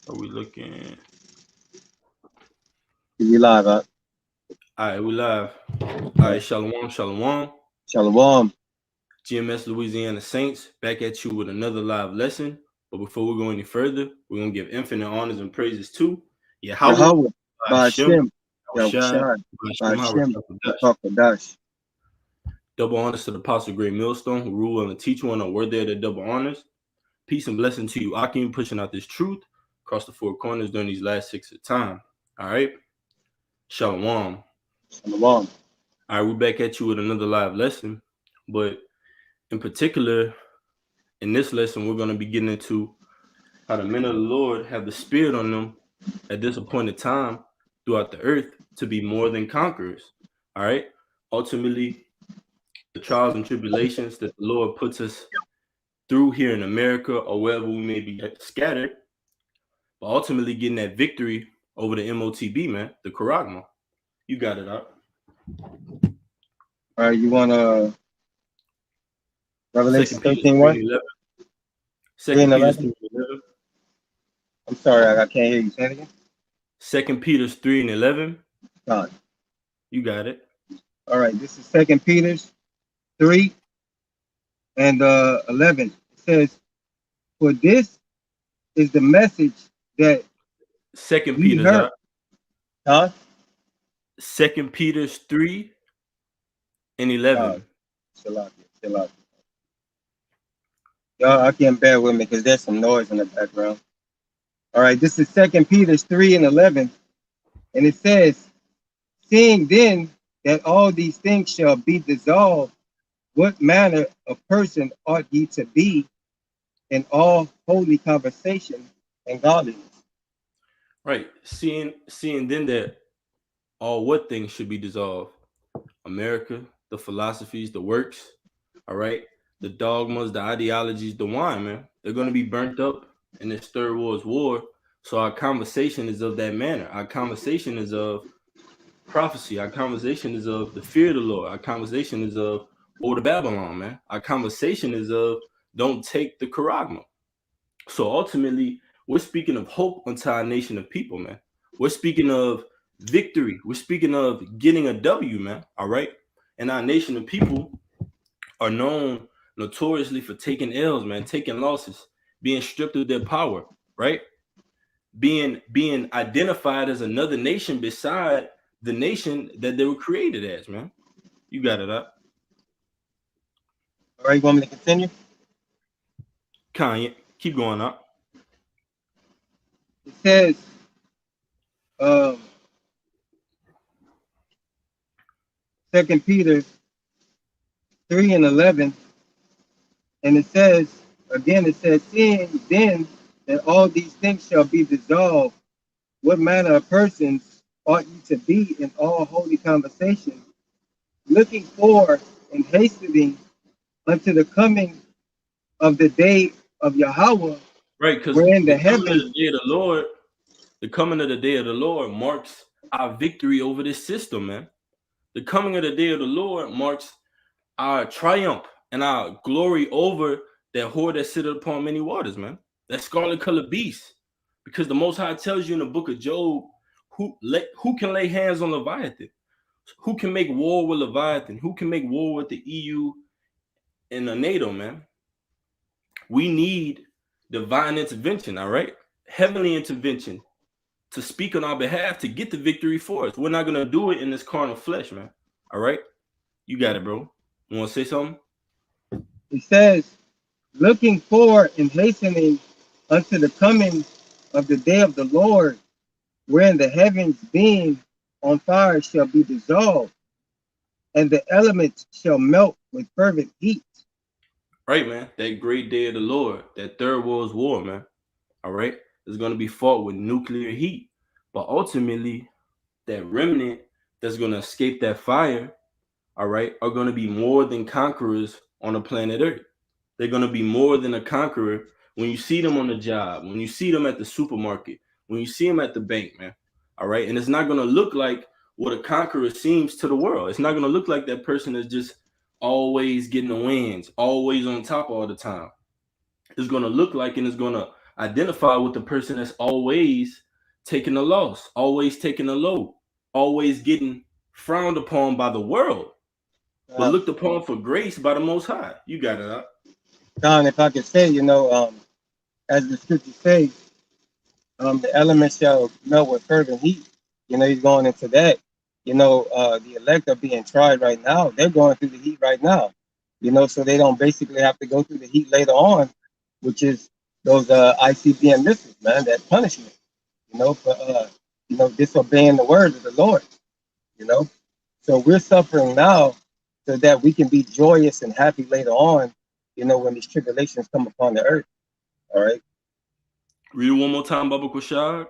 Are we looking? We live. All right, we live. All right, Shalom, Shalom. Shalom. GMS Louisiana Saints back at you with another live lesson. But before we go any further, we're gonna give infinite honors and praises to Yahweh, Yahweh. Hashem, Ba'ashem. Shai, Yahushai. Hashem, Ba'ashem. Dash. Rakakadash. Double honors to the Apostle Great Millstone, who rule and teach one, and worthy of the double honors. Peace and blessing to you, Akim, pushing out this truth across the four corners during these last 6 of time. All right, Shalom. Shalom. All right, we're back at you with another live lesson, but in particular, in this lesson, we're going to be getting into how the men of the Lord have the spirit on them at this appointed time throughout the earth to be more than conquerors. All right. Ultimately, the trials and tribulations that the Lord puts us through here in America or wherever we may be scattered, but ultimately getting that victory over the MOTB, man, the Charagma. You got it out. All right, you want Revelation 2 Peter 13 3 1? and 11. 3 and 2 Peter 11? 3 and 11. I'm sorry, I can't hear you. Say it again. 2 Peter 3 and 11. God. You got it. All right, this is 2 Peter 3 and 11. It says, for this is the message that 2 we Peter's heard. out. Huh? 2 Peter 3 and 11. Shalom. Y'all, I can't bear with me because there's some noise in the background. All right, this is 2 Peter 3 and 11. And it says, seeing then that all these things shall be dissolved, what manner of person ought ye to be in all holy conversation and godliness? Right. Seeing then that all what things should be dissolved. America, the philosophies, the works, all right, the dogmas, the ideologies, the wine, man. They're gonna be burnt up in this third world's war. So our conversation is of that manner. Our conversation is of prophecy. Our conversation is of the fear of the Lord. Our conversation is of the Babylon, man. Our conversation is of don't take the charagma. So ultimately, we're speaking of hope unto our nation of people, man. We're speaking of victory. We're speaking of getting a W, man. All right. And our nation of people are known notoriously for taking L's, man, taking losses, being stripped of their power, right? Being identified as another nation beside the nation that they were created as, man. You got it up. All right, you want me to continue? Kanye, keep going up. It says, um, 2 Peter 3 and 11, and it says, again, it says, seeing then that all these things shall be dissolved, what manner of persons ought ye to be in all holy conversation, looking for and hastening unto the coming of the day of Yahweh, Right, because wherein the the coming of heavens, the day of the Lord, the coming of the day of the Lord marks our victory over this system, man. The coming of the day of the Lord marks our triumph and our glory over that whore that sitteth upon many waters, man. That scarlet colored beast. Because the Most High tells you in the book of Job, who can lay hands on Leviathan? Who can make war with Leviathan? Who can make war with the EU and the NATO, man? We need divine intervention, all right? Heavenly intervention to speak on our behalf to get the victory for us. We're not going to do it in this carnal flesh, man. All right? You got it, bro. You want to say something? it says, looking for and hastening unto the coming of the day of the Lord, wherein the heavens being on fire shall be dissolved, and the elements shall melt with fervent heat. Right, man. That great day of the Lord, that third world's war, man. All right? It's going to be fought with nuclear heat. But ultimately, that remnant that's going to escape that fire, all right, are going to be more than conquerors on the planet Earth. They're going to be more than a conqueror when you see them on the job, when you see them at the supermarket, when you see them at the bank, man. All right. And it's not going to look like what a conqueror seems to the world. It's not going to look like that person is just always getting the wins, always on top all the time. It's going to look like and it's going to identify with the person that's always taking a loss, always taking a load, always getting frowned upon by the world, but Uh, looked upon for grace by the Most High. You got it up. Don, if I could say, as the scriptures say, the elements shall melt with fervent heat. He's going into that. The elect are being tried right now. They're going through the heat right now. So they don't basically have to go through the heat later on, which is those ICBM missiles, man, that punishment, for disobeying the word of the Lord, you know. So we're suffering now so that we can be joyous and happy later on, when these tribulations come upon the earth. All right. Read it one more time, Baba Kushag.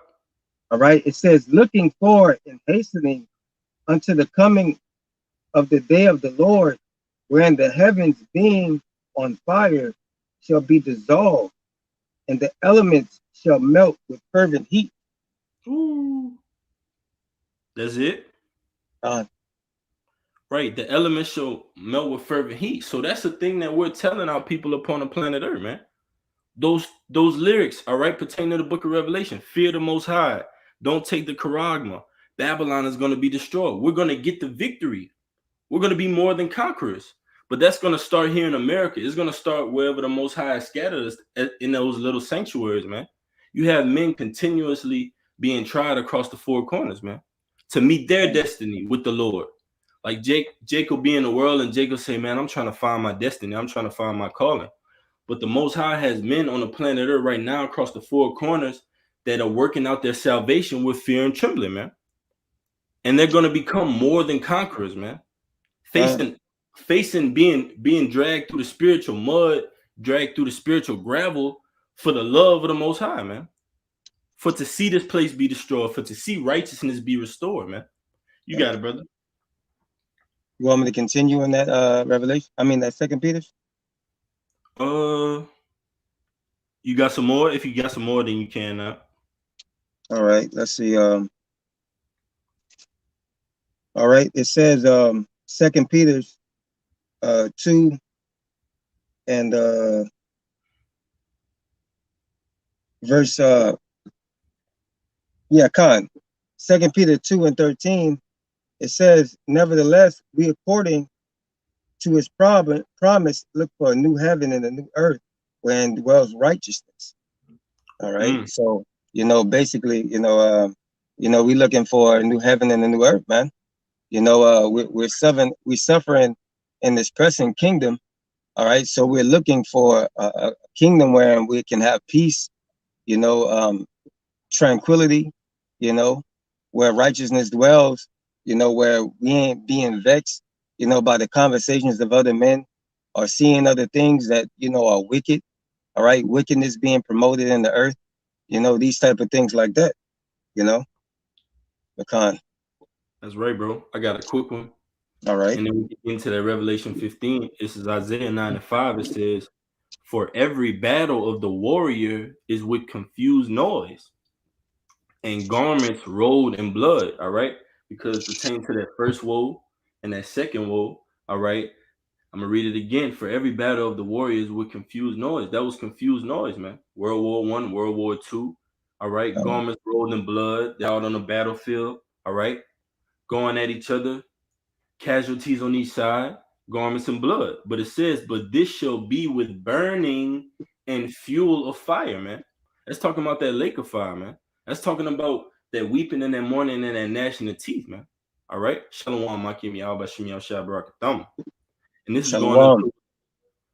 All right. It says, looking forward and hastening unto the coming of the day of the Lord, wherein the heavens being on fire shall be dissolved, and the elements shall melt with fervent heat. Ooh. That's it. Uh, Right. The elements shall melt with fervent heat. So that's the thing that we're telling our people upon the planet Earth, man. Those lyrics, all right, pertain to the book of Revelation. Fear the Most High. Don't take the charagma. Babylon is going to be destroyed. We're going to get the victory. We're going to be more than conquerors. But that's going to start here in America. It's going to start wherever the Most High scattered us in those little sanctuaries, man. You have men continuously being tried across the four corners, man, to meet their destiny with the Lord. Like Jacob be in the world, and Jacob say, man, I'm trying to find my destiny. I'm trying to find my calling. But the Most High has men on the planet Earth right now across the four corners that are working out their salvation with fear and trembling, man. And they're going to become more than conquerors, man. uh, Facing being dragged through the spiritual mud, dragged through the spiritual gravel for the love of the Most High, man. For to see this place be destroyed, for to see righteousness be restored, man. You got it, brother. you want me to continue in that Revelation? I mean, that Second Peter. Uh, you got some more? If you got some more, then you can. All right. Let's see. All right. It says Second Peter's 2 and verse Con. Second Peter 2:13. It says, nevertheless, we according to his promise look for a new heaven and a new earth wherein dwells righteousness. All right. So, basically, we looking for a new heaven and a new earth, man. We're suffering in this present kingdom. All right. So we're looking for a kingdom where we can have peace, tranquility, where righteousness dwells, where we ain't being vexed, by the conversations of other men or seeing other things that, are wicked. All right. Wickedness being promoted in the earth, these type of things like that, Lacan. That's right, bro. I got a quick one. All right. And then we get into that Revelation 15. This is Isaiah 9 and 5. It says, for every battle of the warrior is with confused noise and garments rolled in blood. All right. Because pertaining to that first woe and that second woe. All right. I'm going to read it again. For every battle of the warriors with confused noise. That was confused noise, man. World War I, World War II. All right. Garments rolled in blood. They're out on the battlefield. All right. Going at each other, casualties on each side, garments and blood. But it says, but this shall be with burning and fuel of fire, man. That's talking about that lake of fire, man. That's talking about that weeping and that mourning and that gnashing of teeth, man. All right. Shalom, Makim Yahbashim Yahshabarakatam. And Shalom.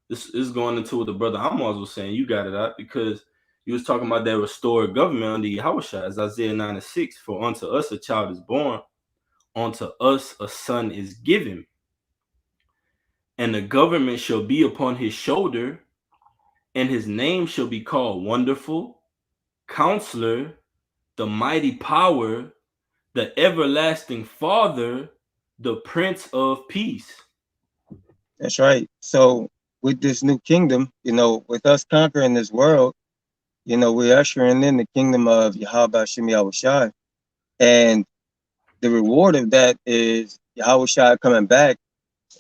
this is going into what the brother Amos was saying. You got it out because you was talking about that restored government under Yahushua, as Isaiah 9 and 6. For unto us a child is born, unto us a son is given, and the government shall be upon his shoulder, and his name shall be called Wonderful, Counselor, the Mighty Power, the Everlasting Father, the Prince of Peace. That's right. So with this new kingdom, with us conquering this world, we're ushering in the kingdom of Yahweh Shem Yahushai. And the reward of that is Yahushua coming back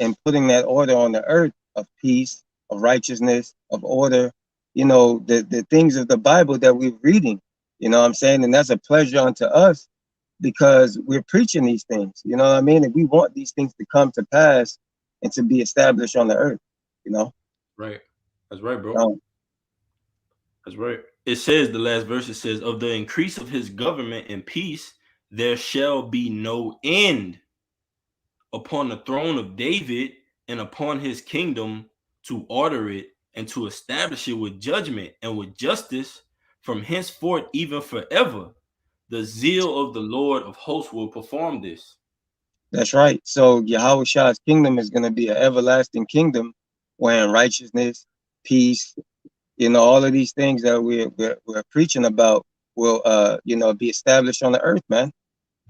and putting that order on the earth of peace, of righteousness, of order, the things of the Bible that we're reading. You know what I'm saying? And that's a pleasure unto us because we're preaching these things. You know what I mean? And we want these things to come to pass and to be established on the earth. You know. Right. That's right, bro. Um, That's right. It says the last verse. It says, "Of the increase of his government and peace, there shall be no end upon the throne of David and upon his kingdom, to order it and to establish it with judgment and with justice from henceforth even forever. The zeal of the Lord of hosts will perform this." that's right. So Yahweh Shah's kingdom is going to be an everlasting kingdom, wherein righteousness, peace, all of these things that we're preaching about will be established on the earth, man.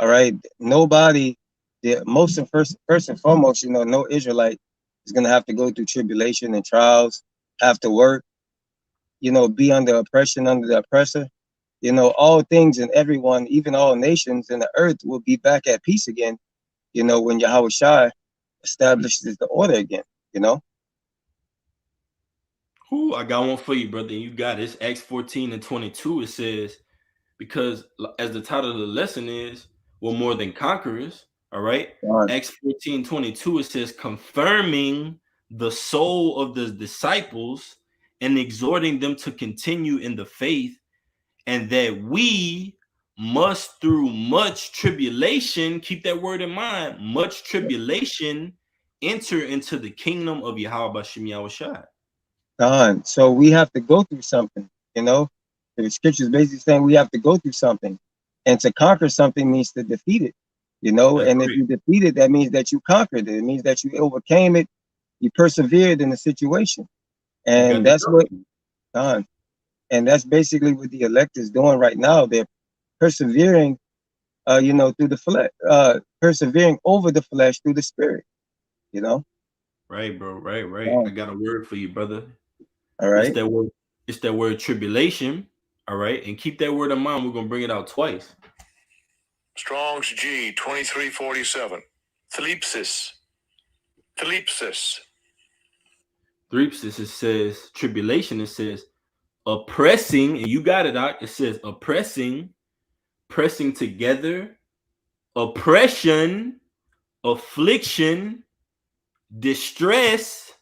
All right. Nobody, the most and first and foremost, no Israelite is gonna have to go through tribulation and trials, have to work, be under oppression, under the oppressor. All things and everyone, even all nations in the earth, will be back at peace again, when Yahweh Shai establishes the order again, you know. Ooh, I got one for you, brother. You got it. It's Acts 14 and 22. It says, because as the title of the lesson is, we're more than conquerors. All right. God, Acts 14:22, it says, confirming the soul of the disciples and exhorting them to continue in the faith, and that we must through much tribulation, keep that word in mind, much tribulation, enter into the kingdom of Yahweh Bashem Yahushua. God. So we have to go through something, you know. The scriptures basically saying we have to go through something, and to conquer something means to defeat it, you know. That's And if great. you defeat it, that means that you conquered it. It means that you overcame it, you persevered in the situation, You got and the that's what W. God. And that's basically what the elect is doing right now. They're persevering, through the flesh, persevering over the flesh through the spirit, you know. Right, bro. Right, right. I Um, got a word for you, brother. all It's right. that word. It's that word tribulation. All right, and keep that word in mind. We're gonna bring it out twice. Strong's G 2347. Thlipsis. Thlipsis. Threpsis, it says tribulation. It says oppressing, and you got it out. It says oppressing, pressing together, oppression, affliction, distress,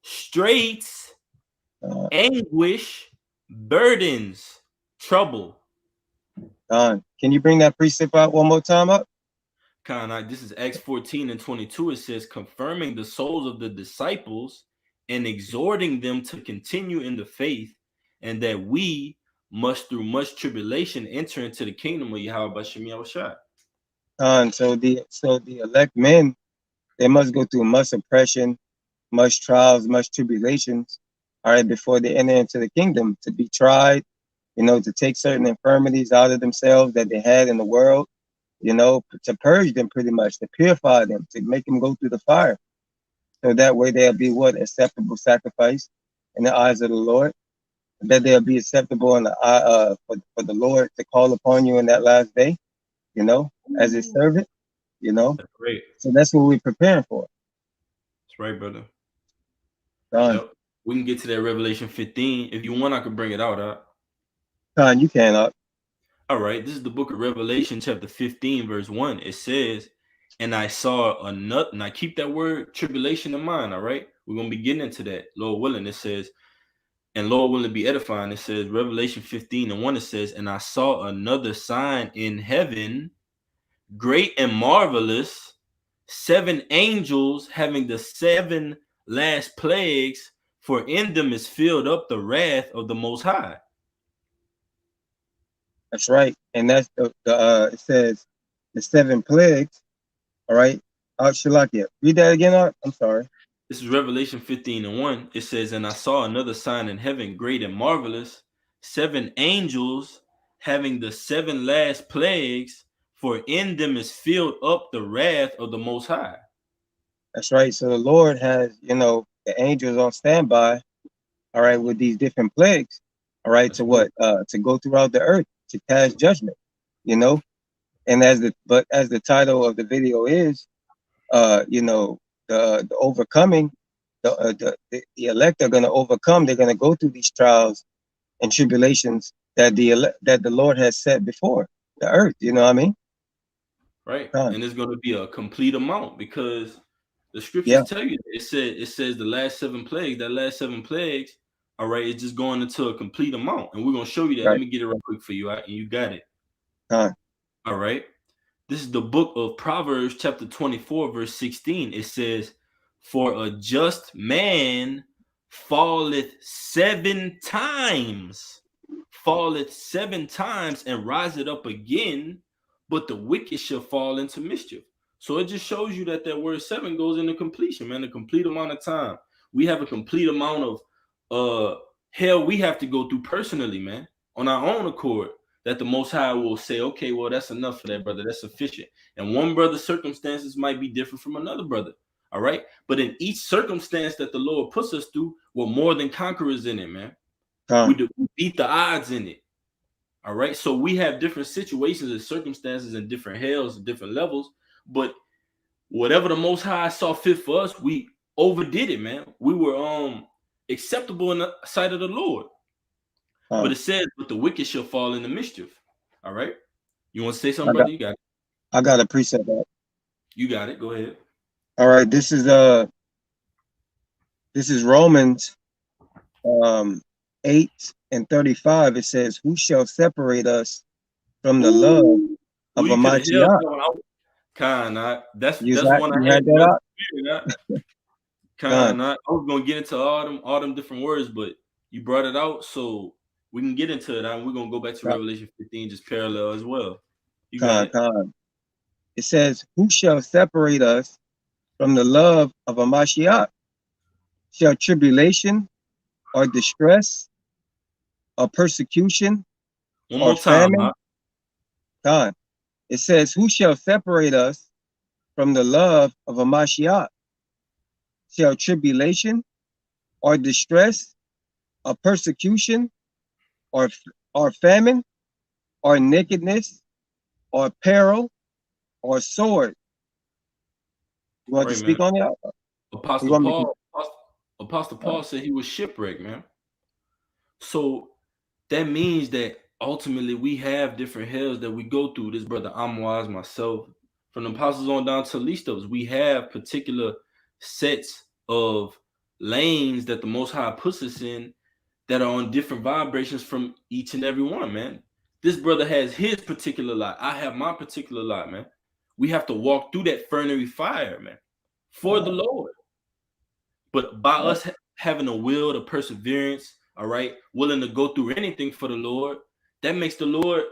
straits, Uh, anguish, burdens, trouble. can you bring that precept out one more time up? This is Acts 14 and 22. It says, confirming the souls of the disciples and exhorting them to continue in the faith, and that we must through much tribulation enter into the kingdom of Yahweh Bashem Yahushua. So the elect men, they must go through much oppression, much trials, much tribulations, all right, before they enter into the kingdom, to be tried, to take certain infirmities out of themselves that they had in the world, to purge them pretty much, to purify them, to make them go through the fire. So that way they'll be what? Acceptable sacrifice in the eyes of the Lord. That they'll be acceptable in the eye for the Lord to call upon you in that last day, as his servant, you know. That's great. So that's what we're preparing for. That's right, brother. Don, Yep. We can get to that Revelation 15. If you want, I could bring it out. Don, you can. All right. This is the book of Revelation, chapter 15, verse 1. It says, and I saw another, and I keep that word tribulation in mind. All right. We're going to be getting into that, Lord willing. It says, and Lord willing be edifying. It says, Revelation 15 and 1, it says, and I saw another sign in heaven, great and marvelous, 7 angels having the 7 last plagues, for in them is filled up the wrath of the Most High. That's right. And that's it says the 7 plagues. All right. Shalakia. Read that again, Art. I'm sorry. This is Revelation 15 and 1. It says, and I saw another sign in heaven, great and marvelous, 7 angels having the 7 last plagues, for in them is filled up the wrath of the Most High. That's right. So the Lord has, the angels on standby, all right, with these different plagues, all right, That's to what? To go throughout the earth, to cast judgment, you know. And as the title of the video is, the overcoming, the elect are going to overcome. They're going to go through these trials and tribulations that the Lord has set before the earth. You know what I mean? Right. Con. And it's going to be a complete amount because the scriptures Yeah, tell you it says the last seven plagues, that last seven plagues, all right, it's just going into a complete amount. And we're going to show you that. Let right. me get it real quick for you. And you got it. Con. All right. This is the book of Proverbs, chapter 24, verse 16. It says, "For a just man falleth seven times and riseth up again, but the wicked shall fall into mischief." So it just shows you that that word seven goes into completion, man, a complete amount of time. We have a complete amount of hell we have to go through personally, man, on our own accord, that the Most High will say, okay, well, that's enough for that brother. That's sufficient. And one brother's circumstances might be different from another brother. All right. But in each circumstance that the Lord puts us through, we're more than conquerors in it, man. Con. We beat the odds in it. All right. So we have different situations and circumstances and different hells and different levels. But whatever the Most High saw fit for us, we overdid it, man. We were acceptable in the sight of the Lord. But Con. it says, "But the wicked shall fall into mischief." All right. You want to say I something, got brother? You got it. I got a precept that. You got it. Go ahead. All right, this is Romans 8:35. It says, "Who shall separate us from the love Ooh, of you could have held Amashiach?" that one out. Kind, You that's one I you had had in that my up? spirit. Con. I was gonna get into all them different words, but you brought it out, so we can get into it. And we're gonna go back to Revelation 15, just parallel as well. You got Con. it. Con. It says, "Who shall separate us from the love of Amashiach? Shall tribulation or distress or persecution One or more time, famine?" huh? Con. It says, "Who shall separate us from the love of Amashiach? Shall tribulation or distress or persecution or famine or nakedness or peril or sword?" You want to Right, man. speak on that? You Apostle want me to? Paul, Apostle Paul said he was shipwrecked, man. So that means that ultimately we have different hells that we go through. This brother Amwaz, myself, from the apostles on down to least of us, we have particular sets of lanes that the Most High puts us in that are on different vibrations from each and every one, man. This brother has his particular lot. I have my particular lot, man. We have to walk through that fiery fire, man, for the Lord. But by us having a will, the perseverance, all right, willing to go through anything for the Lord, that makes the Lord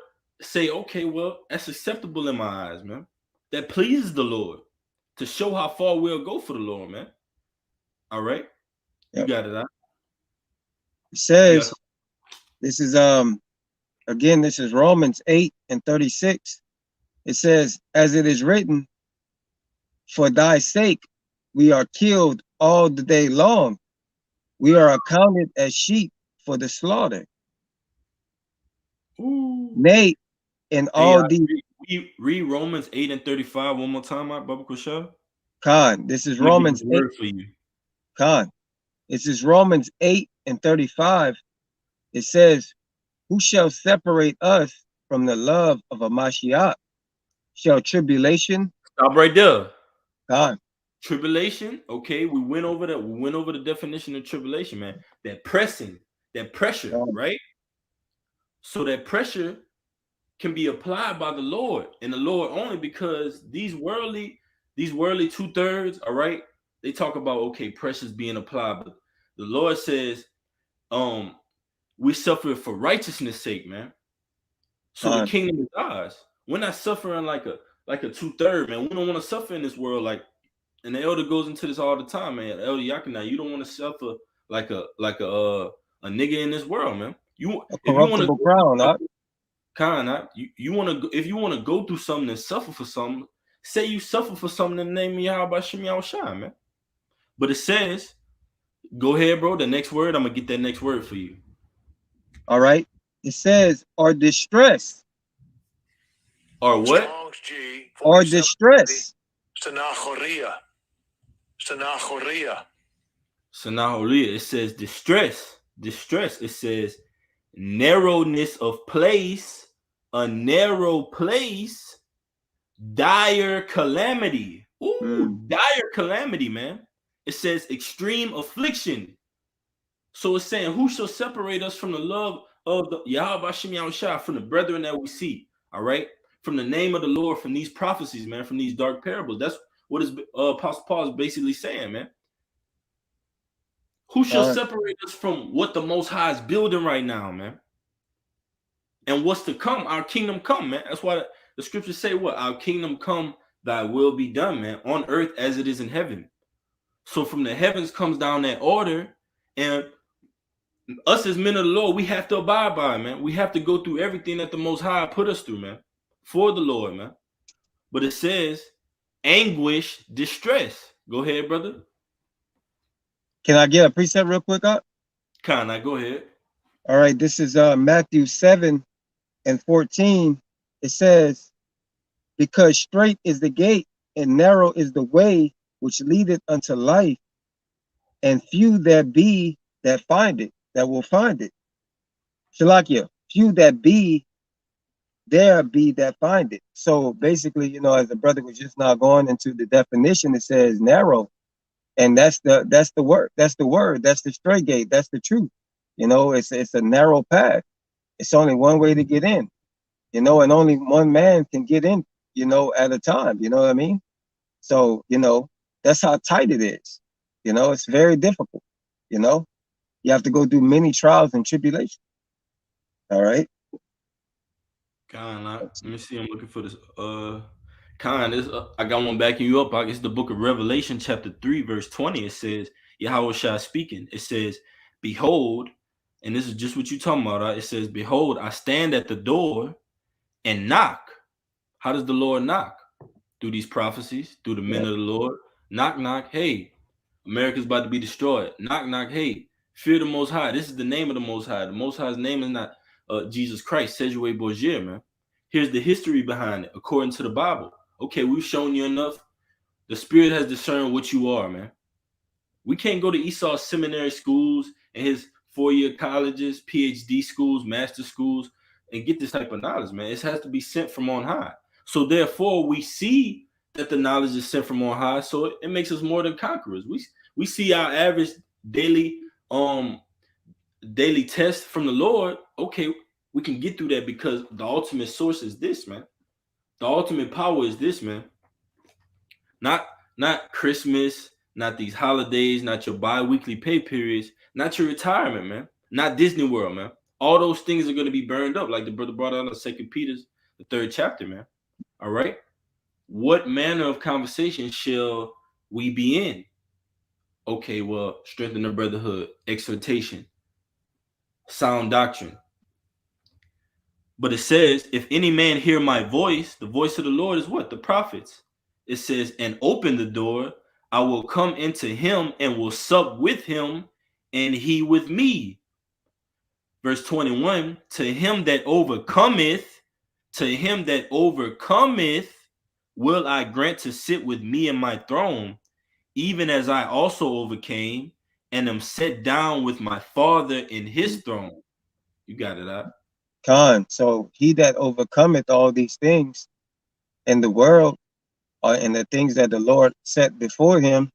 say, okay, well, that's acceptable in my eyes, man. That pleases the Lord to show how far we'll go for the Lord, man. All right, you Yep. got it. Huh? It You got says, this is again, this is Romans 8:36. It says, "As it is written, for thy sake we are killed all the day long. We are accounted as sheep for the slaughter. Ooh. Nay, in Hey, all these." read Romans 8:35 one more time, my Baba Kushal. Con, this is Let me get Romans this 8. word for you. Con, this is Romans 8:35. It says, "Who shall separate us from the love of Amashiach? Shall tribulation?" Stop right there. Con. Tribulation. Okay, we went over that. We went over the definition of tribulation, man. That pressing, that pressure, Con. right? So that pressure can be applied by the Lord and the Lord only, because these worldly 2/3, all right, they talk about, okay, pressure's being applied, but the Lord says, um, we suffer for righteousness' sake, man. So the Con. kingdom is ours. We're not suffering like a 2/3, man. We don't want to suffer in this world and the elder goes into this all the time, man. Elder Yakina, you don't want to suffer like a nigga in this world, man. You A if you want to corruptible go through crown. Huh? something, kind you want to, if you want to go through something and suffer for something, say you suffer for something in the name of Yahweh Shem Yahushua, man. But it says, go ahead, bro. The next word, I'm gonna get that next word for you. All right. It says, "or distress." Or what? Strong's G Or 47. distress. Stanachoria. Stanachoria. Sanahoria, it says distress. Distress. It says narrowness of place, a narrow place, dire calamity. Ooh, dire calamity, man. It says extreme affliction. So it's saying, who shall separate us from the love of the Yahweh Hashem Yahushua, from the brethren that we see? All right, from the name of the Lord, from these prophecies, man, from these dark parables. That's what is Apostle Paul is basically saying, man. Who shall separate us from what the Most High is building right now, man? And what's to come? Our kingdom come, man. That's why the scriptures say what? Our kingdom come, thy will be done, man, on earth as it is in heaven. So from the heavens comes down that order, and us as men of the Lord, we have to abide by it, man. We have to go through everything that the Most High put us through, man, for the Lord, man. But it says anguish, distress. Go ahead, brother. Can I get a precept real quick up? Can I go ahead? All right, this is Matthew 7:14. It says, because straight is the gate and narrow is the way which leadeth unto life, and few there be that find it, that will find it. Shalakia, few that be there be that find it. So basically, you know, as the brother was just now going into the definition, it says narrow. And that's the word, that's the straight gate, that's the truth. You know, it's a narrow path. It's only one way to get in, you know, and only one man can get in, you know, at a time. You know what I mean? So, you know, that's how tight it is. You know, it's very difficult. You know, you have to go through many trials and tribulations. All right. Let me see. I'm looking for this. This I got one backing you up. It's the book of Revelation, chapter 3, verse 20. It says, Yahweh Shai speaking. It says, behold, and this is just what you talking about. Right? It says, behold, I stand at the door and knock. How does the Lord knock? Through these prophecies, through the men of the Lord. Knock, knock. Hey, America's about to be destroyed. Knock, knock. Hey, fear the Most High. This is the name of the Most High. The Most High's name is not Jesus Christ, Sejuwe Borgier, man. Here's the history behind it, according to the Bible. Okay, we've shown you enough. The Spirit has discerned what you are, man. We can't go to Esau's seminary schools and his 4-year colleges, PhD schools, master schools, and get this type of knowledge, man. It has to be sent from on high. So therefore, we see that the knowledge is sent from on high. So it makes us more than conquerors. We see our average daily test from the Lord. Okay, we can get through that because the ultimate source is this, man. The ultimate power is this, man. Not Christmas, not these holidays, not your bi-weekly pay periods, not your retirement, man. Not Disney World, man. All those things are going to be burned up, like the brother brought out in 2 Peter, the 3rd chapter, man. All right. What manner of conversation shall we be in? Okay, well, strengthen the brotherhood, exhortation, sound doctrine. But it says, if any man hear my voice, the voice of the Lord is what? The prophets. It says, and open the door, I will come into him and will sup with him, and he with me. Verse 21, to him that overcometh, will I grant to sit with me in my throne, even as I also overcame and am set down with my Father in his throne. You got it, huh? Khan. So he that overcometh all these things in the world, and the things that the Lord set before him,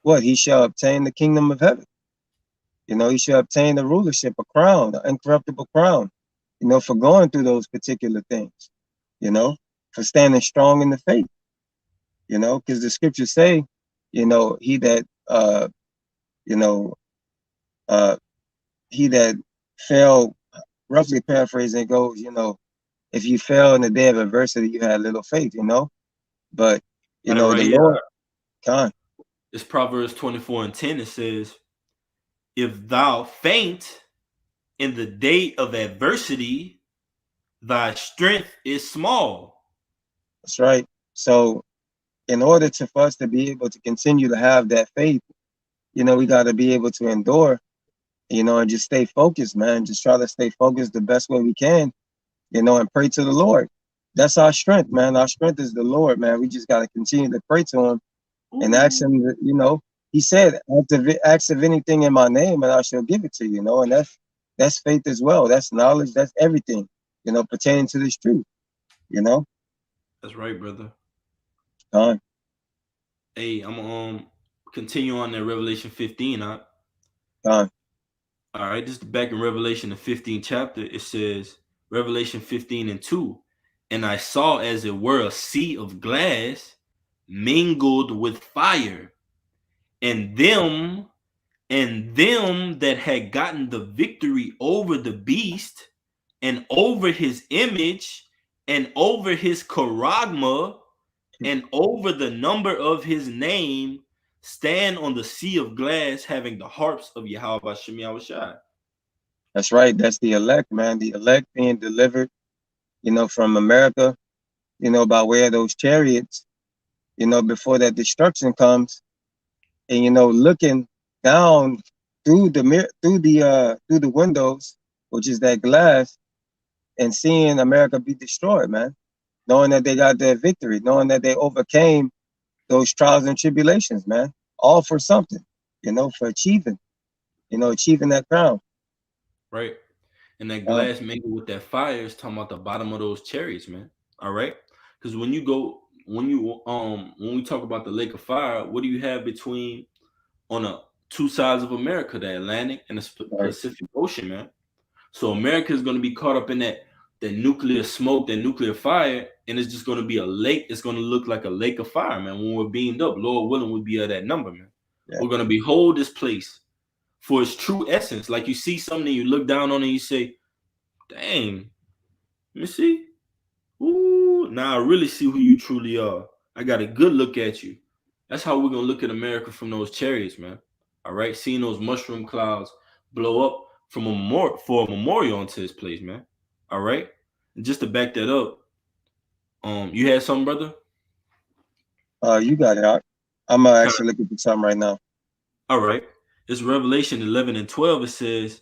what? He shall obtain the kingdom of heaven. You know, he shall obtain the rulership, a crown, an incorruptible crown, you know, for going through those particular things, you know, for standing strong in the faith, you know, because the scriptures say, you know, he that fell, roughly paraphrasing, it goes, you know, if you fell in the day of adversity, you had little faith, you know, but, you know, the Lord, God. It's Proverbs 24:10. It says, if thou faint in the day of adversity, thy strength is small. That's right. So in order for us to be able to continue to have that faith, you know, we got to be able to endure, you know, and just stay focused, man. Just try to stay focused the best way we can, you know, and pray to the Lord. That's our strength, man. Our strength is the Lord, man. We just got to continue to pray to him and ask him, you know, He said, ask of anything in my name, and I shall give it to you. You know, and that's faith as well. That's knowledge. That's everything. You know, pertaining to this truth. You know, That's right, brother. Con, Hey, I'm continue on that Revelation 15. con. All right, this is back in Revelation the 15th chapter. It says Revelation 15:2, and I saw as it were a sea of glass mingled with fire, and them that had gotten the victory over the beast and over his image and over his charagma and over the number of his name stand on the sea of glass having the harps of Yahweh Shem Yahushai. That's right. That's the elect, man. The elect being delivered, you know, from America, you know, by way of those chariots, you know, before that destruction comes, and you know, looking down through the through the windows, which is that glass, and seeing America be destroyed, man. Knowing that they got their victory, knowing that they overcame those trials and tribulations, man. All for something, you know, for achieving, you know, achieving that crown. Right? And that Uh, glass mingled with that fire is talking about the bottom of those chariots, man. All right? Because when we talk about the lake of fire, what do you have between on the two sides of America, the Atlantic and the right. Pacific Ocean, man? So America is going to be caught up in that nuclear smoke, that nuclear fire, and it's just going to be a lake. It's going to look like a lake of fire, man. When we're beamed up, Lord willing, we'll be at that number, man. Yeah. We're going to behold this place for its true essence. Like you see something, you look down on it, and you say, "Dang, let me see. Ooh, now I really see who you truly are. I got a good look at you." That's how we're gonna look at America from those chariots, man. All right, seeing those mushroom clouds blow up from a memorial onto this place, man. All right, and just to back that up, you had something, brother. You got it. I'm actually looking for something right now. All right, it's Revelation 11:12. It says,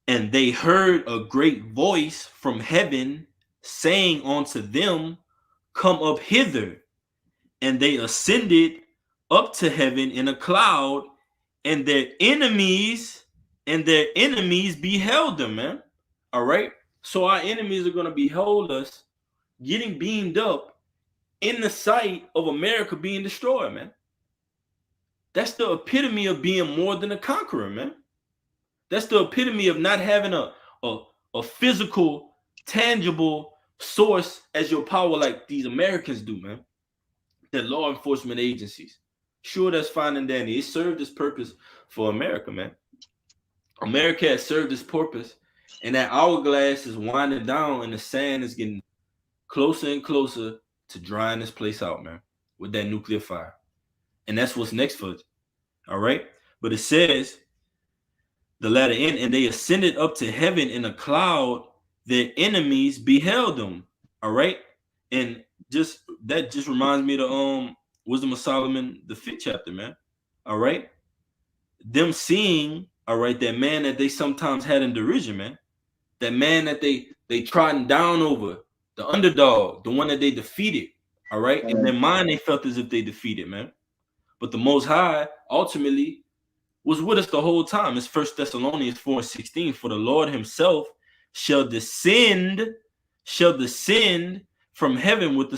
"And they heard a great voice from heaven saying unto them, Come up hither. And they ascended up to heaven in a cloud, and their enemies beheld them, man. All right. So our enemies are going to behold us getting beamed up in the sight of America being destroyed, man. That's the epitome of being more than a conqueror, man. That's the epitome of not having a physical, tangible source as your power like these Americans do, man. The law enforcement agencies. Sure, that's fine and dandy. It served its purpose for America, man. America has served its purpose, and that hourglass is winding down, and the sand is getting closer and closer to drying this place out, man, with that nuclear fire. And that's what's next for it. All right. But it says, the latter end, and they ascended up to heaven in a cloud, their enemies beheld them. All right. And just reminds me of the Wisdom of Solomon, the 5th chapter, man. All right. Them seeing, all right, that man that they sometimes had in derision, man. That man that they trodden down over, the underdog, the one that they defeated. All right. In their mind, they felt as if they defeated, man. But the Most High ultimately was with us the whole time. It's 1 Thessalonians 4:16. For the Lord himself shall descend from heaven with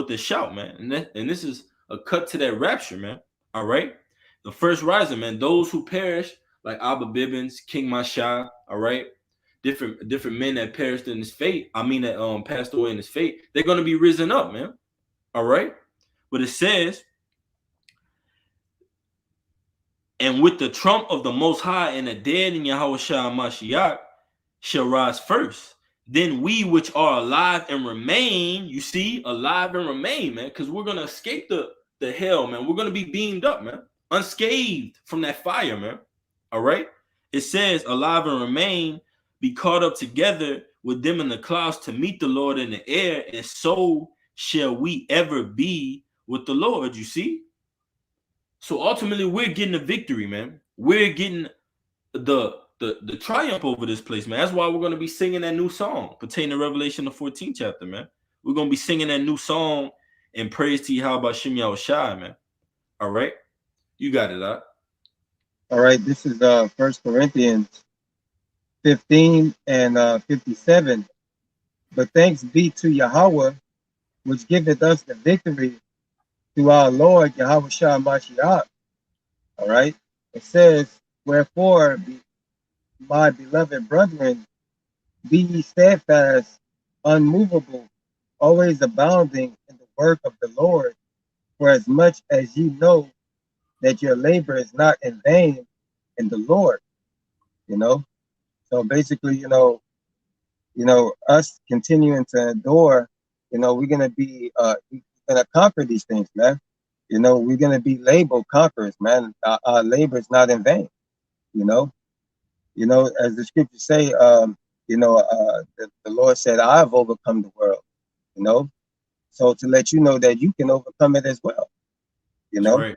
the shout, man. And this is a cut to that rapture, man. All right. The first rising, man. Those who perish, like Abba Bibbins, King Masha, all right. Different men that perished in his fate. I mean that passed away in his fate. They're gonna be risen up, man. All right. But it says, and with the trump of the Most High and the dead in Yahweh Shah Mashiach shall rise first. Then we which are alive and remain, you see, alive and remain, man, because we're going to escape the hell, man. We're going to be beamed up, man, unscathed from that fire, man. All right? It says, alive and remain, be caught up together with them in the clouds to meet the Lord in the air, and so shall we ever be with the Lord, you see? So ultimately, we're getting a victory, man. We're getting the triumph over this place, man. That's why we're gonna be singing that new song pertaining to Revelation the 14th chapter, man. We're gonna be singing that new song in praise to Yahweh Shem Yahushai, man. All right. You got it, Doc. All right, this is First Corinthians 15 and 57. But thanks be to Yahweh, which giveth us the victory through our Lord Yahweh Shah Mashiach. All right. It says, wherefore, my beloved brethren, be ye steadfast, unmovable, always abounding in the work of the Lord, for as much as ye know that your labor is not in vain in the Lord, you know. So basically, us continuing to endure, we're gonna conquer these things, man. We're gonna be labeled conquerors, man. Our labor is not in vain, you know. As the scriptures say, the Lord said, I've overcome the world, you know. So to let you know that you can overcome it as well, you That's know. right.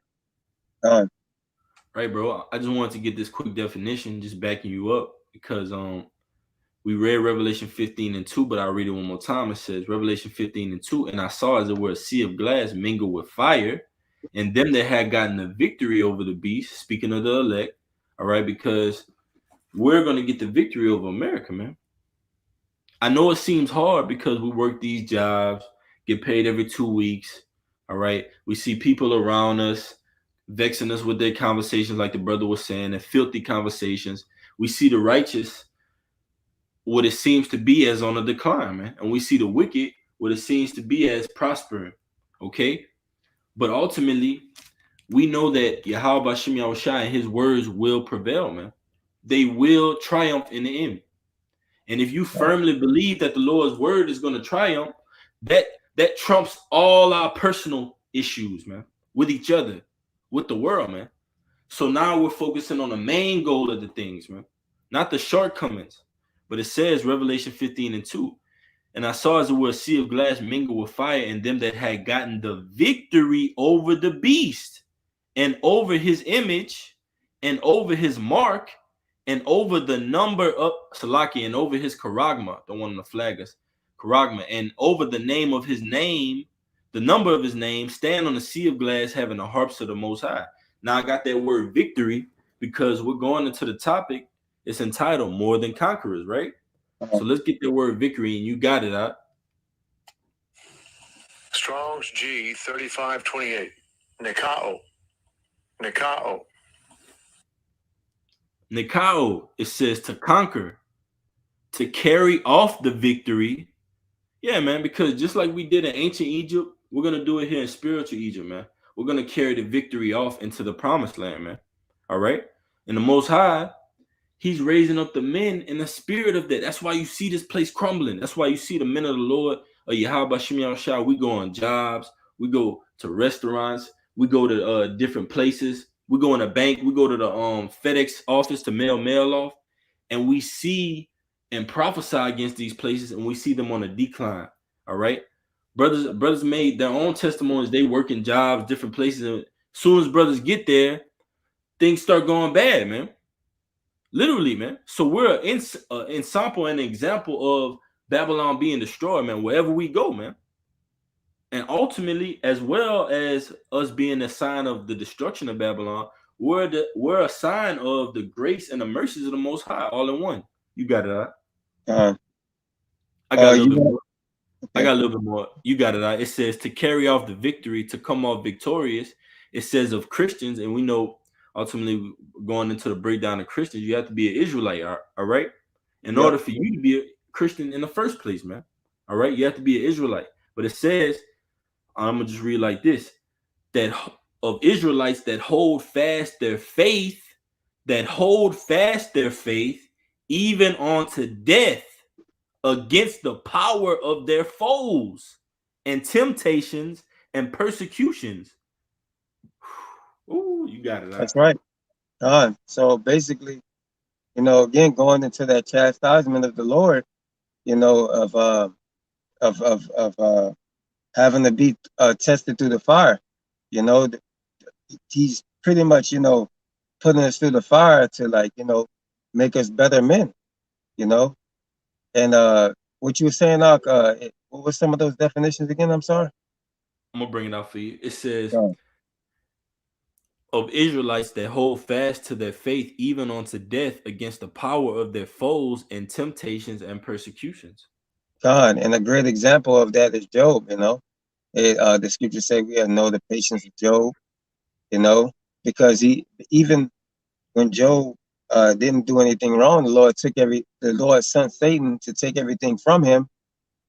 Uh, Right, bro. I just wanted to get this quick definition, just backing you up, because we read Revelation 15 and 2, but I'll read it one more time. It says Revelation 15 and 2, and I saw as it were a sea of glass mingled with fire, and them that had gotten the victory over the beast, speaking of the elect, all right, because we're gonna get the victory over America, man. I know it seems hard because we work these jobs, get paid every 2 weeks. All right. We see people around us vexing us with their conversations, like the brother was saying, and filthy conversations. We see the righteous, what it seems to be as on a decline, man. And we see the wicked, what it seems to be as prospering. Okay. But ultimately, we know that Yahweh Bashem Yahushua and his words will prevail, man. They will triumph in the end. And if you firmly believe that the Lord's word is going to triumph, that that trumps all our personal issues, man, with each other, with the world, man. So now we're focusing on the main goal of the things, man, not the shortcomings. But it says Revelation 15 and 2. And I saw as it were a sea of glass mingled with fire, and them that had gotten the victory over the beast, and over his image, and over his mark, and over the number of Salaki, and over his charagma, don't want him to flag us, charagma, and over the name of his name, the number of his name, stand on the sea of glass, having the harps of the Most High. Now I got that word victory because we're going into the topic. It's entitled More Than Conquerors, right? uh, So let's get the word victory, and you got it out. Strong's G 3528. Nikao. Nikao. Nikao, it says to conquer, to carry off the victory. Yeah, man, because just like we did in ancient Egypt, we're gonna do it here in spiritual Egypt, man. We're gonna carry the victory off into the promised land, man. All right. And the Most High, he's raising up the men in the spirit of that. That's why you see this place crumbling. That's why you see the men of the Lord, Yahweh Shem Shah. We go on jobs, we go to restaurants, we go to different places, we go in a bank, we go to the FedEx office to mail off, and we see and prophesy against these places, and we see them on a decline. All right. Brothers made their own testimonies. They work in jobs, different places. And as soon as brothers get there, things start going bad, man. Literally, man. So we're in sample and example of Babylon being destroyed, man, wherever we go, man. And ultimately, as well as us being a sign of the destruction of Babylon, we're a sign of the grace and the mercies of the Most High, all in one. You got it, right? uh, I got a little you bit got more. I okay. got a little bit more. You got it, right? It says to carry off the victory, to come off victorious. It says of Christians, and we know ultimately going into the breakdown of Christians, you have to be an Israelite, all right? In Yep. order for you to be a Christian in the first place, man. All right, you have to be an Israelite. But it says, I'm gonna just read like this: that of Israelites that hold fast their faith, even unto death, against the power of their foes and temptations and persecutions. Ooh, you got it, huh? That's right. So basically, again, going into that chastisement of the Lord, of having to be tested through the fire. You know, he's pretty much, putting us through the fire to make us better men. You know, and what you were saying, what were some of those definitions again? I'm sorry. I'm gonna bring it out for you. It says, Uh, of Israelites that hold fast to their faith even unto death against the power of their foes and temptations and persecutions. God, and a great example of that is Job. The scriptures say we know the patience of Job. You know, because he even when Job didn't do anything wrong, the Lord sent Satan to take everything from him.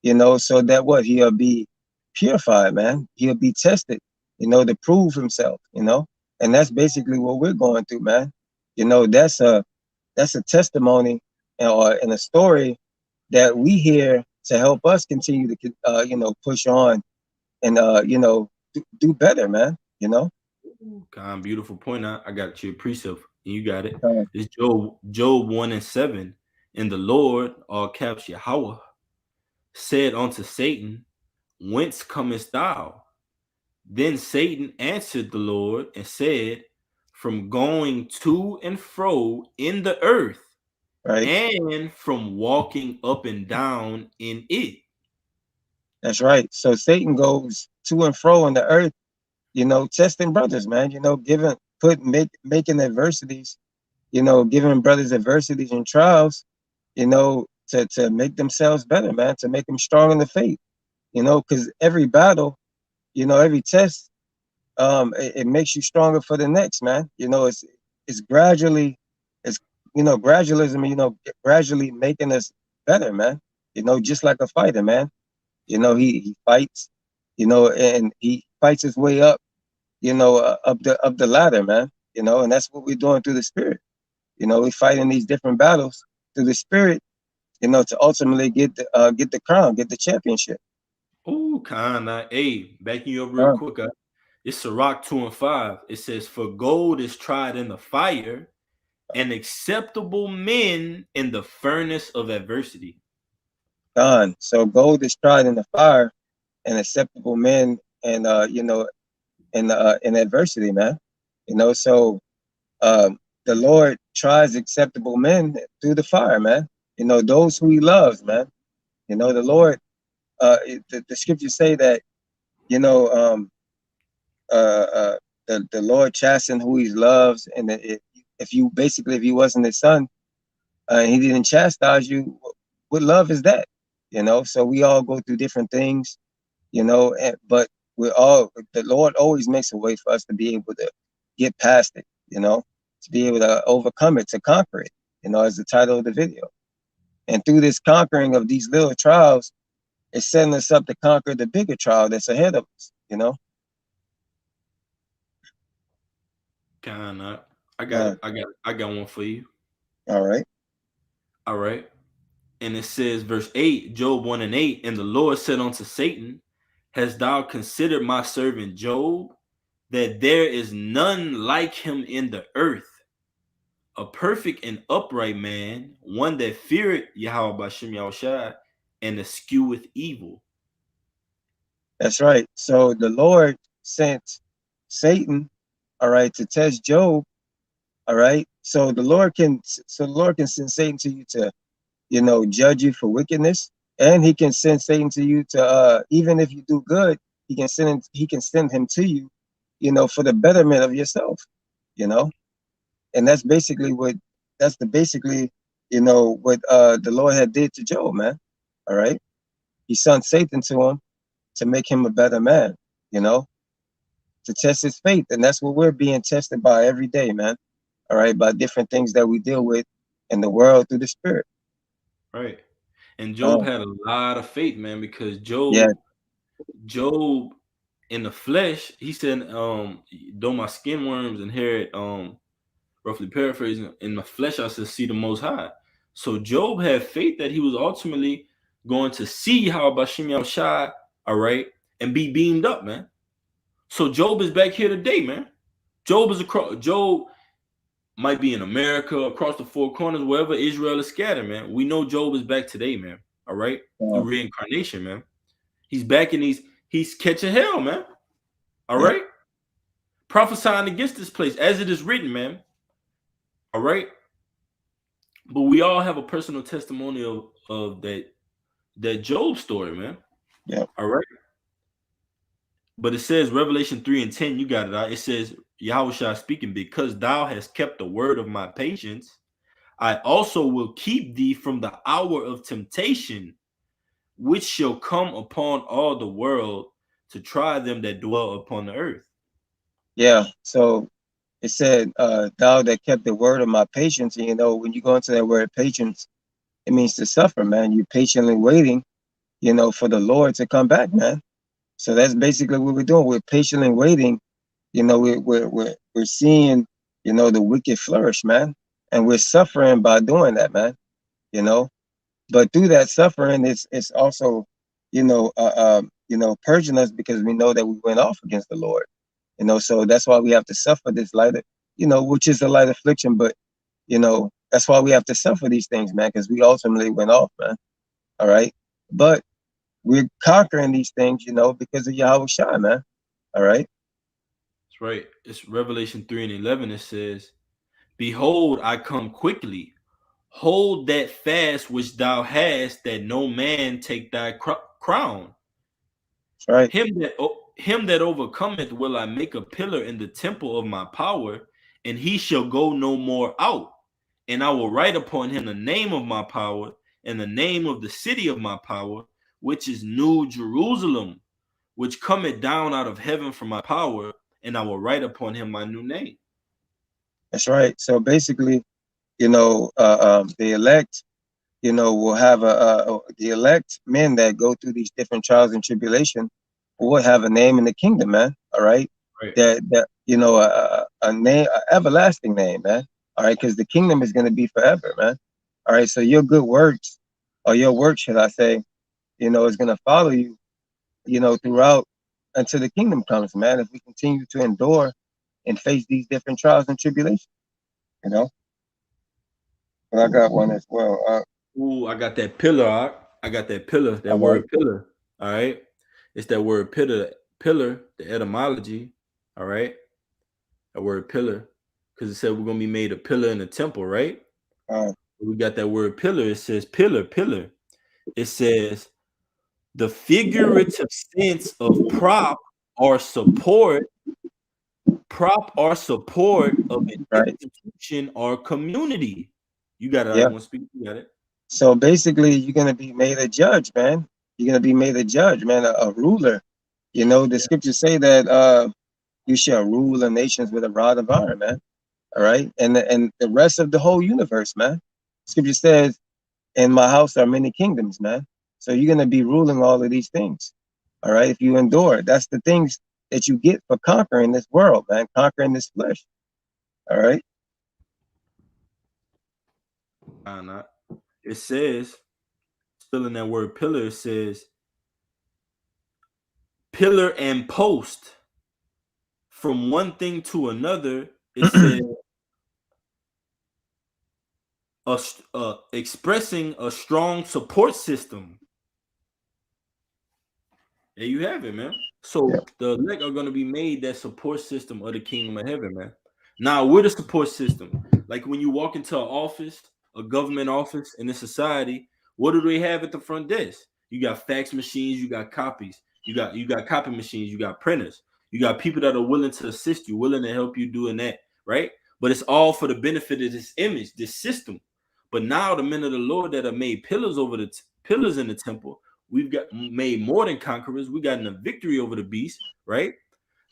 So that what he'll be purified, man. He'll be tested. To prove himself. And that's basically what we're going through, man. That's a testimony or in a story that we hear to help us continue to push on and do better, man. Kind beautiful point. I got your precept. You got it. Uh, It's Job 1:7. And the Lord, all caps Yahweh, said unto Satan, whence comest thou? Then Satan answered the Lord and said, from going to and fro in the earth, right. and from walking up and down in it. That's right. So Satan goes to and fro in the earth, testing brothers, man. Making adversities, giving brothers adversities and trials, to make themselves better, man, to make them strong in the faith. Because every battle, every test, it makes you stronger for the next, man. It's gradually, it's gradualism, gradually making us better, man. Just like a fighter, man. He fights, and he fights his way up, up the ladder, man. And that's what we're doing through the spirit. We're fighting these different battles through the spirit, to ultimately get the crown, get the championship. Oh, kind of. Hey, backing you up real Uh, quick. It's Sirach 2:5. It says, for gold is tried in the fire, and acceptable men in the furnace of adversity. Gone. So gold is tried in the fire, and acceptable men, and in adversity, man. So the Lord tries acceptable men through the fire, man. Those who He loves, man. The Lord. The scriptures say that you know uh, uh, the Lord chasten who He loves, and if you wasn't His son, and He didn't chastise you, what love is that? So we all go through different things, but the Lord always makes a way for us to be able to get past it, to be able to overcome it, to conquer it, as the title of the video. And through this conquering of these little trials, it's setting us up to conquer the bigger trial that's ahead of us. Kind of. I got Uh, it. I got one for you. all right. All right. And it says, verse 8, Job 1:8, and the Lord said unto Satan, hast thou considered my servant Job, that there is none like him in the earth, a perfect and upright man, one that feareth Yahweh Bashem Yahushai, and escheweth evil. That's right. So the Lord sent Satan, all right, to test Job. All right. So the Lord can send Satan to you to, judge you for wickedness. And he can send Satan to you to even if you do good, he can send him to you, for the betterment of yourself, you know. And that's basically what the Lord had did to Job, man. All right. He sent Satan to him to make him a better man, you know, to test his faith. And that's what we're being tested by every day, man. All right, by different things that we deal with in the world through the spirit. Right. And Job Oh, had a lot of faith, man, because yeah, Job in the flesh, he said, though my skin worms inherit, roughly paraphrasing, in my flesh I shall see the most high. So Job had faith that he was ultimately going to see how Bashim Yahushai, all right, and be beamed up, man. So Job is back here today, man. Job might be in America, across the four corners, wherever Israel is scattered, man. We know Job is back today, man. All right, through uh, reincarnation, man. He's back and he's catching hell, man. All yeah, right, prophesying against this place as it is written, man. All right, but we all have a personal testimony of that Job story, man. yeah, All right, but it says Revelation 3:10. You got it. Right? It says Yahushua speaking, because thou hast kept the word of my patience, I also will keep thee from the hour of temptation, which shall come upon all the world to try them that dwell upon the earth. Yeah. So it said, thou that kept the word of my patience. And, when you go into that word patience, it means to suffer, man. You're patiently waiting, for the Lord to come back, man. So that's basically what we're doing. We're patiently waiting. We're seeing, the wicked flourish, man, and we're suffering by doing that, man. You know, but through that suffering, it's also, purging us because we know that we went off against the Lord. So that's why we have to suffer this light, which is a light affliction. But that's why we have to suffer these things, man, because we ultimately went off, man. All right, but we're conquering these things, because of Yahweh Shai, man. All right. That's right. It's Revelation 3 and 11. It says, behold, I come quickly. Hold that fast which thou hast, that no man take thy crown. That's right. Him that overcometh will I make a pillar in the temple of my power, and he shall go no more out. And I will write upon him the name of my power, and the name of the city of my power, which is New Jerusalem, which cometh down out of heaven from my power, and I will write upon him my new name. That's right. So basically, the elect, will have the elect men that go through these different trials and tribulation will have a name in the kingdom, man. All right. Right. That a name, an everlasting name, man. All right, because the kingdom is going to be forever, man. All right. So your good works, or your work, should I say, is going to follow you, throughout until the kingdom comes, man. If we continue to endure and face these different trials and tribulations, you know. But I got one as well. Ooh, I got that pillar. I got that pillar. That All right. word pillar. All right. It's that word pillar. Pillar. The etymology. All right. That word pillar, because it said we're gonna be made a pillar in the temple, right? We got that word pillar. It says pillar, pillar. It says the figurative sense of prop or support of an Right. institution or community. You got it. I Yeah. want to speak. You got it. So basically, you're gonna be made a judge, man. You're gonna be made a judge, man, a ruler. The Yeah. scriptures say that you shall rule the nations with a rod of iron, man. All right, and the rest of the whole universe, man. Scripture says, "In my house are many kingdoms, man." So you're gonna be ruling all of these things. All right, if you endure, that's the things that you get for conquering this world, man, conquering this flesh. All right. Not. It says, still in that word pillar, it says pillar and post. From one thing to another, it says expressing a strong support system. There you have it, man. Yeah. So the elect are going to be made that support system of the kingdom of heaven, man. Now we're the support system. Like when you walk into an office, a government office in a society, what do they have at the front desk? You got fax machines, you got copies, you got copy machines, you got printers, you got people that are willing to assist you, willing to help you doing that, right? But it's all for the benefit of this image, this system. But now the men of the Lord that are made pillars over the pillars in the temple, we've got made more than conquerors. We got a victory over the beast, right?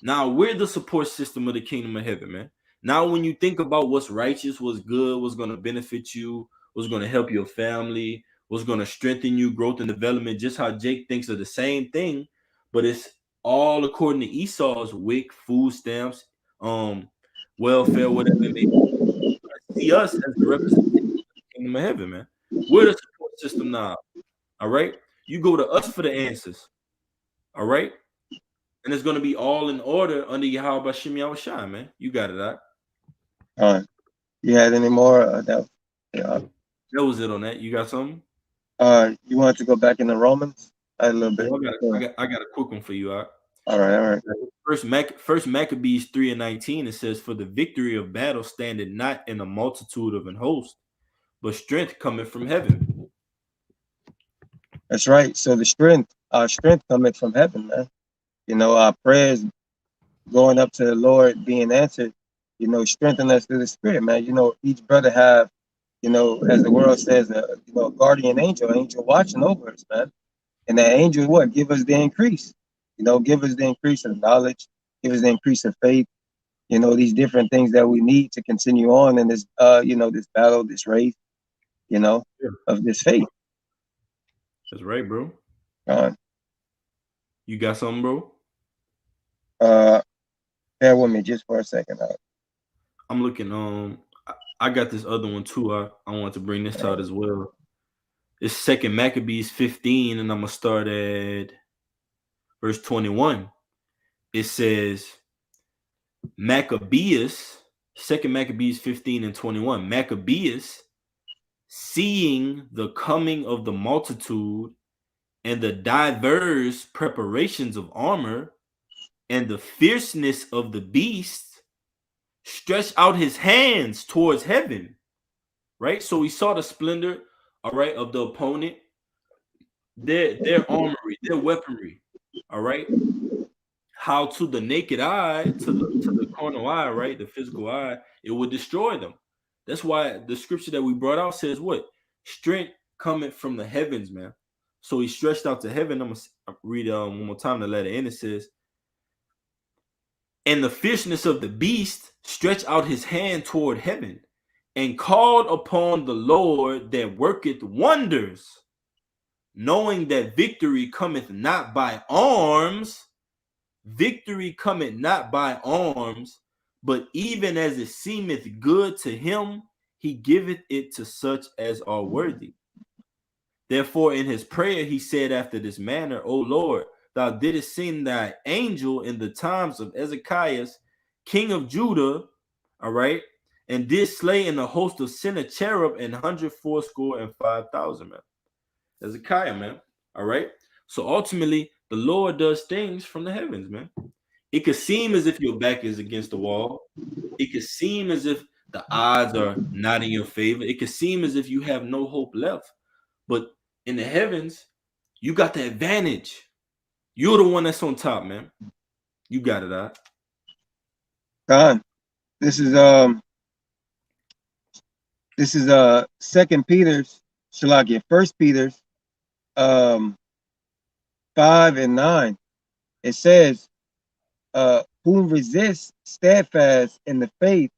Now we're the support system of the kingdom of heaven, man. Now, when you think about what's righteous, what's good, what's going to benefit you, what's going to help your family, what's going to strengthen you, growth and development, just how Jake thinks of the same thing, but it's all according to Esau's WIC, food stamps, welfare, whatever it may be. See us as the representation of the kingdom of heaven, man. We're the support system now. All right. You go to us for the answers. All right. And it's going to be all in order under Yahweh Bashim Yahushai, man. You got it, out. You had any more? Yeah. That was it on that. You got something? You want to go back into Romans a little bit? Oh, I got a quick one for you, out. All right, all right. First Maccabees 3 and 19, it says, for the victory of battle standeth not in a multitude of an host, but strength cometh from heaven. That's right. So our strength cometh from heaven, man. Our prayers going up to the Lord, being answered, strengthen us through the Spirit, man. Each brother have, as the world says, a guardian angel watching over us, man. And that angel, what? Give us the increase. Give us the increase of knowledge, give us the increase of faith. These different things that we need to continue on in this, this battle, this race, Yeah, of this faith. that's right, bro. Uh, You got something, bro? uh, bear with me just for a second. I'm looking. I got this other one too. I want to bring this out as well. It's Second Maccabees 15, and I'm gonna start at verse 21. It says Maccabeus, Second Maccabees 15 and 21. Maccabeus, seeing the coming of the multitude and the diverse preparations of armor and the fierceness of the beast, stretched out his hands towards heaven. Right? So he saw the splendor, all right, of the opponent, their armory, their weaponry, all right. How to the naked eye, to the carnal eye, right, the physical eye, it would destroy them. That's why the scripture that we brought out says what? Strength coming from the heavens, man. So he stretched out to heaven. I'm gonna read one more time the letter in. It says, and the fierceness of the beast stretched out his hand toward heaven and called upon the Lord that worketh wonders, knowing that victory cometh not by arms. Victory cometh not by arms, but even as it seemeth good to him, he giveth it to such as are worthy. Therefore, in his prayer, he said after this manner, O Lord, thou didst send thy angel in the times of Ezekias, king of Judah, all right, and did slay in the host of Sennacherib and 184,500, man. Hezekiah, man. All right. So ultimately, the Lord does things from the heavens, man. It could seem as if your back is against the wall. It could seem as if the odds are not in your favor. It could seem as if you have no hope left. But in the heavens, you got the advantage. You're the one that's on top, man. You got it, out. God, this is Second Peter's, Shalakia, First Peter's, 5 and 9. It says, whom resist steadfast in the faith,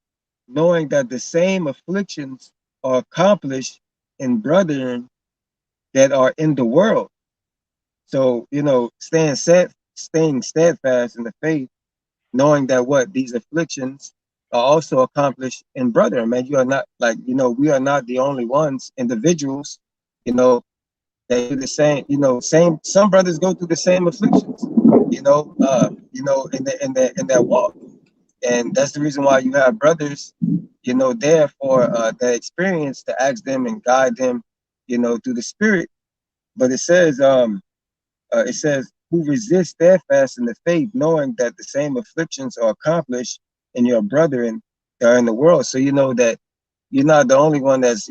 knowing that the same afflictions are accomplished in brethren that are in the world. So, staying steadfast in the faith, knowing that what these afflictions are also accomplished in brethren. Man, you are not like, we are not the only ones, individuals, you know, that do the same, some brothers go through the same afflictions, in their walk. And that's the reason why you have brothers, there for that experience to ask them and guide them, through the spirit. But it says, who resist steadfast in the faith, knowing that the same afflictions are accomplished in your brethren that are in the world. So you know that you're not the only one that's,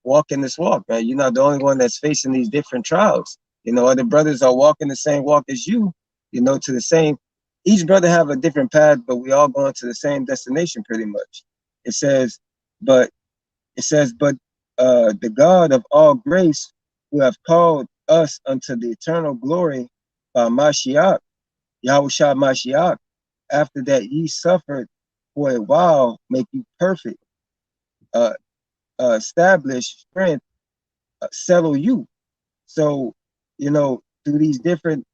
walking this walk, man. You're not the only one that's facing these different trials. Other brothers are walking the same walk as you, to the same, each brother have a different path, but we all going to the same destination pretty much. It says, but but the God of all grace, who have called us unto the eternal glory by Mashiach, Yahushua Mashiach, after that ye suffered for a while, make you perfect, uh, establish strength, settle you. So, through these different,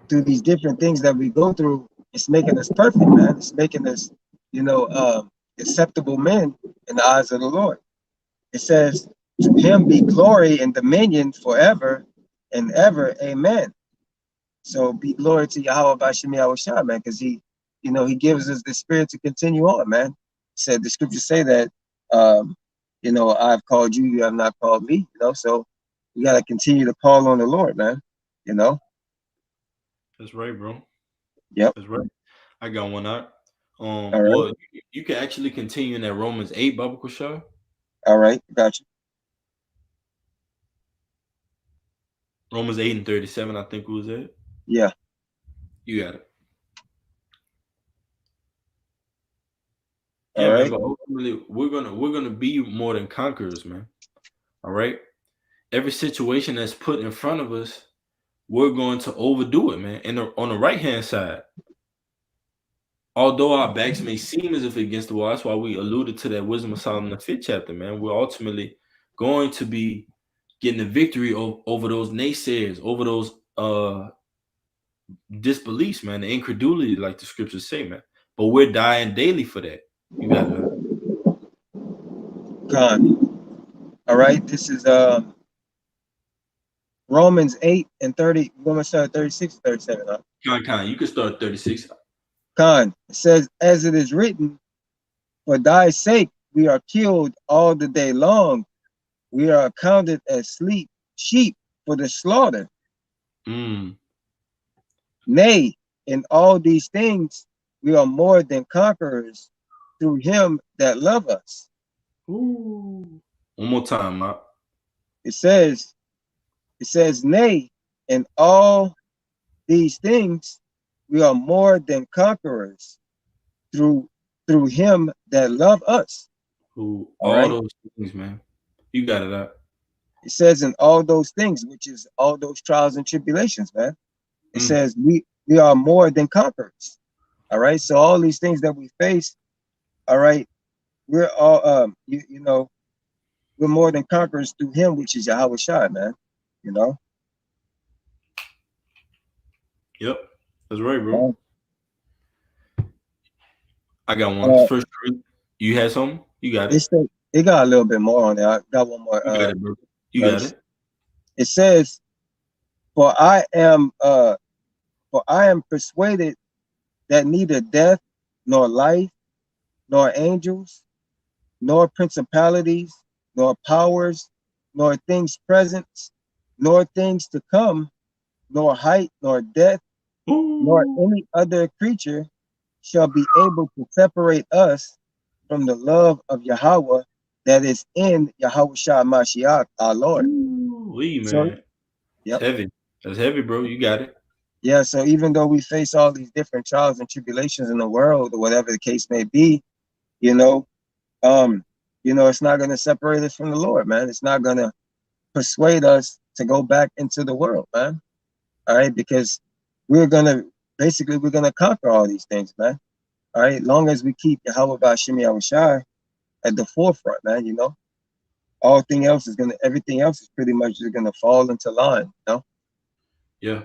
through these different things that we go through, it's making us perfect, man. It's making us, acceptable men in the eyes of the Lord. It says, to him be glory and dominion forever and ever. Amen. So be glory to Yahweh Bashim Yahushua, man, because he gives us the spirit to continue on, man. He said the scriptures say that, I've called you, you have not called me, so we got to continue to call on the Lord, man, you know. That's right, bro. Yep. That's right. I got one out. All right. Well, you can actually continue in that Romans 8, Baba Kushar. All right. Got you. Romans 8 and 37, I think was it. Yeah. You got it. All Yeah, man. right. But ultimately, we're gonna be more than conquerors, man. All right. Every situation that's put in front of us, we're going to overdo it, man. And on the right hand side, although our backs may seem as if against the wall, that's why we alluded to that Wisdom of Solomon, the fifth chapter, man. We're ultimately going to be getting the victory over those naysayers, over those disbeliefs, man, the incredulity, like the scriptures say, man. But we're dying daily for that. You got it. Con. All right. This is Romans 8 and 30. We're going to start 36 and 37. Huh? Con, you can start at 36. Con. It says, as it is written, for thy sake we are killed all the day long. We are accounted as sheep for the slaughter. Mm. Nay, in all these things we are more than conquerors through him that love us. Ooh. One more time, Mark. It says, nay, in all these things we are more than conquerors through him that love us. Who All all right. those things, man. You got it out. It says in all those things, which is all those trials and tribulations, man. It Mm. says we are more than conquerors. All right. So all these things that we face, all right, we're all you know, we're more than conquerors through him, which is Yahweh Shai, man. You know? Yep. That's right, bro. Uh, I got one. uh, First, you had something? You got it. it got a little bit more on there. I got one more You got it, bro. You got verse. it. It says, For I am persuaded that neither death, nor life, nor angels, nor principalities, nor powers, nor things present, nor things to come, nor height, nor depth, nor Ooh. any other creature shall be able to separate us from the love of Yahweh that is in Yahweh Shah Mashiach, our Lord. Ooh, So, man. It's yep. heavy. That's heavy, bro. You got it. Yeah, so even though we face all these different trials and tribulations in the world, or whatever the case may be, you know, um, it's not going to separate us from the Lord, man. It's not going to persuade us to go back into the world, man. All right, because we're gonna conquer all these things, man. All right, long as we keep Yahweh Bashim Yahushai at the forefront, man. Everything else is pretty much just gonna fall into line, Yeah.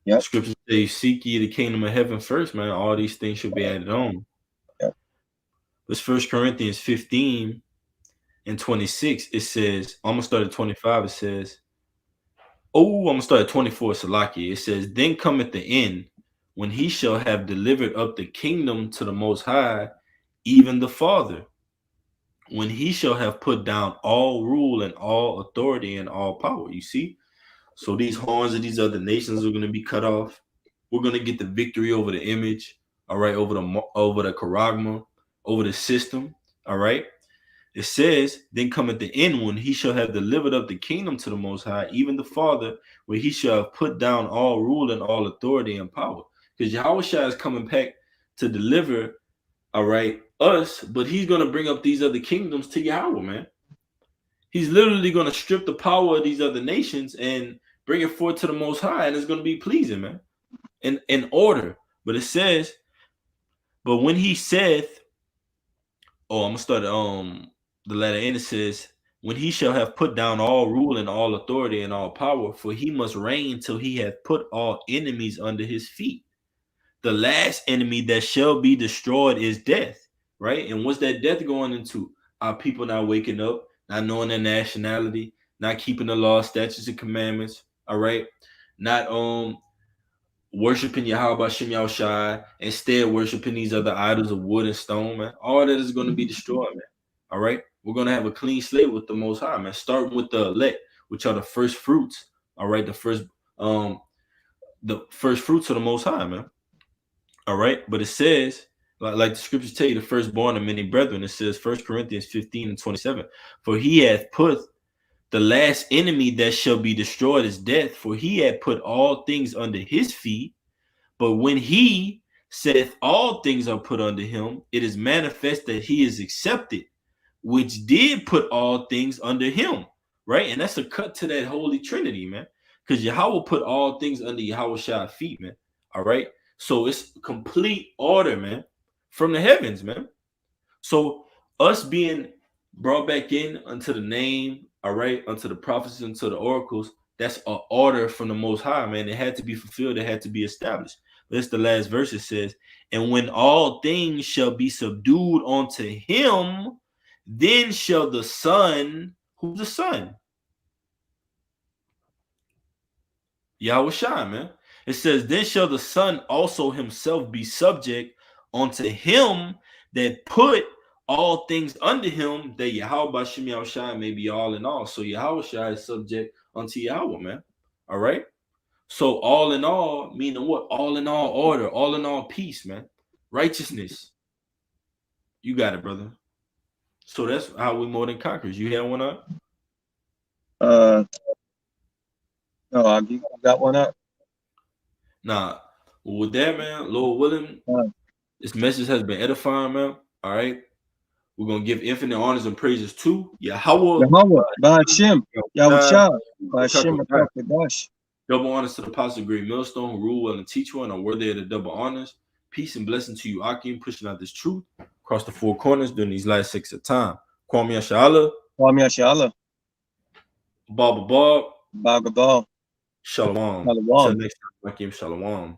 Yep. Scriptures say, "Seek ye the kingdom of heaven first, man. All these things should be added on." Yep. But 1 Corinthians 15 and 26, it says, I'm gonna start at 25. It says, I'm gonna start at 24, Salaki. It says, Then cometh the end, when he shall have delivered up the kingdom to the most high, even the Father, when he shall have put down all rule and all authority and all power. You see? So these horns of these other nations are gonna be cut off. We're gonna get the victory over the image, all right, over the charagma, over the system, all right. It says, then cometh the end, when he shall have delivered up the kingdom to the Most High, even the Father, where he shall have put down all rule and all authority and power. Because Yahweh Shai is coming back to deliver, all right, us, but he's going to bring up these other kingdoms to Yahweh, man. He's literally going to strip the power of these other nations and bring it forth to the Most High, and it's going to be pleasing, man, in order. But it says, but when he saith, I'm gonna start the letter N. It says, when he shall have put down all rule and all authority and all power, for he must reign till he hath put all enemies under his feet. The last enemy that shall be destroyed is death, right? And what's that death going into? Our people not waking up, not knowing their nationality, not keeping the law, statutes, and commandments, all right? Not worshiping Yahweh Bashem Yahushai, instead worshiping these other idols of wood and stone, man. All that is going to be destroyed, man. All right. We're going to have a clean slate with the Most High, man. Starting with the elect, which are the first fruits. All right. The first fruits of the Most High, man. All right. But it says, like the scriptures tell you, the firstborn of many brethren. It says 1 Corinthians 15 and 27. For he hath put the last enemy that shall be destroyed is death, for he had put all things under his feet. But when he saith all things are put under him, it is manifest that he is accepted, which did put all things under him. Right? And that's a cut to that Holy Trinity, man. Because Yahweh put all things under Yahweh Shai's feet, man. All right. So it's complete order, man, from the heavens, man. So us being brought back in unto the name, all right, unto the prophecies, unto the oracles, that's an order from the Most High, man. It had to be fulfilled. It had to be established. That's the last verse. It says, and when all things shall be subdued unto him, then shall the Son, who's the Son? Yahweh Shai, man. It says, then shall the Son also himself be subject unto him that put all things under him, that Yahweh Bashem Yahweh Shai may be all in all. So Yahweh Shai is subject unto Yahweh, man. All right. So all in all, meaning what? All in all order, all in all peace, man. Righteousness. You got it, brother. So that's how we more than conquerors. You have one up? No, I got one up. Nah. Well, with that, man, Lord willing, this message has been edifying, man. All right. We're going to give infinite honors and praises to Yahweh. Yahweh, Ba'ashem, Yahweh Shah, Ba'ashem, Ba'ashem, double honors to the apostle of Great Millstone who rule well and teach well and are worthy of the double honors. Peace and blessing to you, Akim, pushing out this truth across the four corners during these last 6 of time. Kwame Yashala. Kwame Yashala. Bob. Bagabal. Shalom. Shalom. Till next time, Akim. Shalom.